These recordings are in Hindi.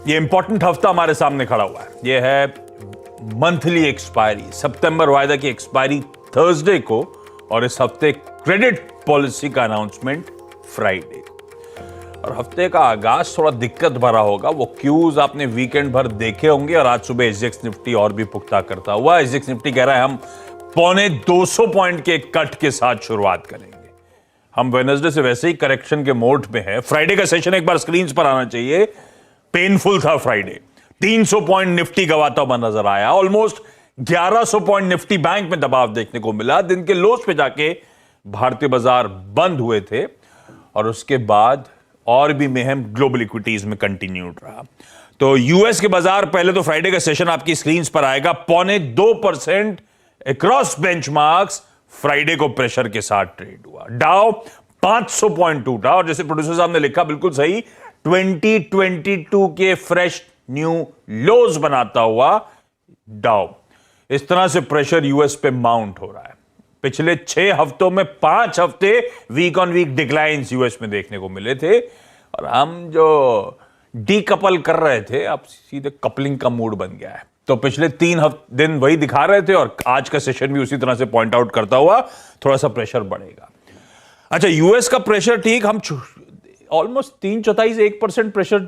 ये इंपॉर्टेंट हफ्ता हमारे सामने खड़ा हुआ है। ये है मंथली एक्सपायरी, सितंबर वायदा की एक्सपायरी थर्सडे को, और इस हफ्ते क्रेडिट पॉलिसी का अनाउंसमेंट फ्राइडे को। और हफ्ते का आगाज थोड़ा दिक्कत भरा होगा। वो क्यूज आपने वीकेंड भर देखे होंगे और आज सुबह एसजीएक्स निफ्टी और भी पुख्ता करता हुआ। एसजीएक्स निफ्टी कह रहा है हम 250 पॉइंट के कट के साथ शुरुआत करेंगे। हम वेडनेसडे से वैसे ही करेक्शन के मोड में है। फ्राइडे का सेशन एक बार स्क्रीन पर आना चाहिए। पेनफुल था फ्राइडे। 300 पॉइंट निफ्टी गवाता हुआ नजर आया। ऑलमोस्ट 1100 पॉइंट निफ्टी बैंक में दबाव देखने को मिला। दिन के लोस पे जाके भारतीय बाजार बंद हुए थे और उसके बाद और भी मेहम ग्लोबल इक्विटीज में कंटिन्यूड रहा। तो यूएस के बाजार, पहले तो फ्राइडे का सेशन आपकी स्क्रीन पर आएगा, 0.25% अक्रॉस बेंचमार्क्स फ्राइडे को प्रेशर के साथ ट्रेड हुआ। डाउ 500 पॉइंट टूटा और जैसे प्रोड्यूसर साहब ने लिखा बिल्कुल सही, 2022 के फ्रेश न्यू लोज बनाता हुआ डाउ। इस तरह से प्रेशर यूएस पे माउंट हो रहा है। पिछले 6 हफ्तों में 5 हफ्ते week on week declines US में देखने को मिले थे और हम जो डीकपल कर रहे थे अब सीधे कपलिंग का मूड बन गया है। तो पिछले 3 दिन वही दिखा रहे थे और आज का सेशन भी उसी तरह से पॉइंट आउट करता हुआ थोड़ा सा प्रेशर बढ़ेगा। अच्छा, यूएस का प्रेशर ठीक, हम ऑलमोस्ट 3/4-1% प्रेशर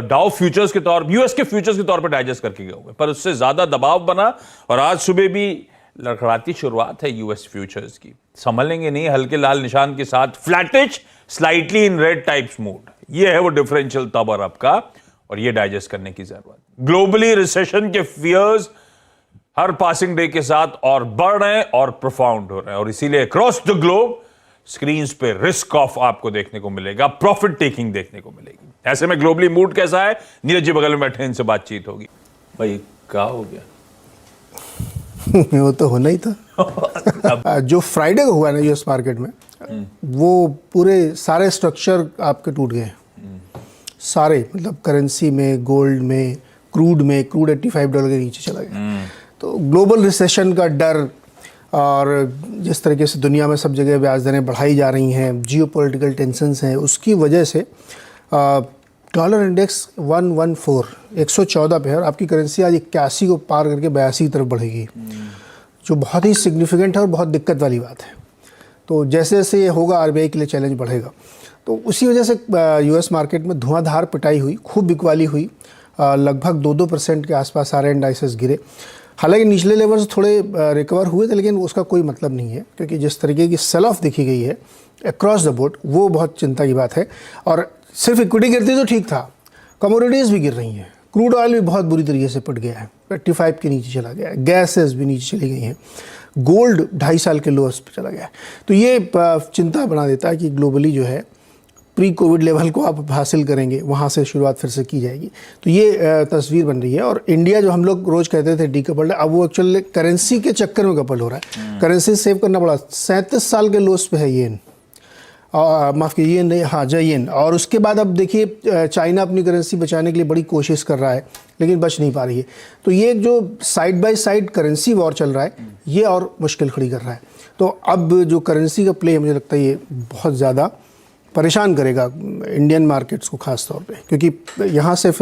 डाउ फ्यूचर्स के तौर, यूएस के फ्यूचर्स के तौर पर डाइजेस्ट करके गए होंगे, पर उससे ज्यादा दबाव बना और आज सुबह भी लड़खड़ाती शुरुआत है यूएस फ्यूचर्स की। संभलेंगे नहीं, हल्के लाल निशान के साथ flattish, slightly in red types mood. ये है वो डिफरेंशियल तब और अब का, और ये डाइजेस्ट करने की जरूरत। ग्लोबली रिसेशन के फियर्स हर पासिंग डे के साथ और बढ़ रहे हैं और प्रोफाउंड हो रहे हैं, और इसीलिए अक्रॉस द ग्लोब स्क्रीन्स पे रिस्क ऑफ आपको देखने को मिलेगा, प्रॉफिट टेकिंग देखने को मिलेगी। ऐसे में ग्लोबली मूड कैसा है? नीरज जी बगल में बैठे, इनसे बातचीत होगी। भाई क्या हो गया? वो तो होना ही था। जो फ्राइडे को हुआ ना यूएस मार्केट में, वो पूरे सारे स्ट्रक्चर आपके टूट गए। सारे, मतलब करेंसी में, गोल्ड में, क्रूड में। क्रूड $85 के नीचे चला गया। तो ग्लोबल रिसेशन का डर और जिस तरीके से दुनिया में सब जगह ब्याज दरें बढ़ाई जा रही हैं, जियोपॉलिटिकल टेंशन्स हैं, उसकी वजह से डॉलर इंडेक्स 114 पे है और आपकी करेंसी आज 81 को पार करके 82 की तरफ बढ़ेगी, जो बहुत ही सिग्निफिकेंट है और बहुत दिक्कत वाली बात है। तो जैसे जैसे ये होगा आरबीआई के लिए चैलेंज बढ़ेगा। तो उसी वजह से यूएस मार्केट में धुआंधार पिटाई हुई, खूब बिकवाली हुई। लगभग 2% के आसपास सारे इंडाइसेस गिरे। हालांकि निचले लेवल से थोड़े रिकवर हुए थे, लेकिन उसका कोई मतलब नहीं है, क्योंकि जिस तरीके की सेल ऑफ दिखी गई है अक्रॉस द बोर्ड, वो बहुत चिंता की बात है। और सिर्फ इक्विटी गिरती तो ठीक था, कमोडिटीज़ भी गिर रही हैं। क्रूड ऑयल भी बहुत बुरी तरीके से पिट गया है, 85 के नीचे चला गया है। गैसेस भी नीचे चली गई हैं। गोल्ड 2.5 साल के लोअर्स पे चला गया है। तो ये चिंता बना देता है कि ग्लोबली जो है प्री कोविड लेवल को आप हासिल करेंगे, वहाँ से शुरुआत फिर से की जाएगी। तो ये तस्वीर बन रही है। और इंडिया, जो हम लोग रोज़ कहते थे डीकपल्ड, अब वो एक्चुअली करेंसी के चक्कर में कपल हो रहा है। करेंसी सेव करना पड़ा। 37 साल के लोस पे है येन, माफ़ कीजिए येन नहीं, हाँ येन। और उसके बाद अब देखिए चाइना अपनी करेंसी बचाने के लिए बड़ी कोशिश कर रहा है, लेकिन बच नहीं पा रही है। तो ये जो side by side currency war चल रहा है, ये और मुश्किल खड़ी कर रहा है। तो अब जो करेंसी का प्ले, मुझे लगता है ये बहुत ज़्यादा परेशान करेगा इंडियन मार्केट्स को ख़ास तौर पे, क्योंकि यहाँ से फिर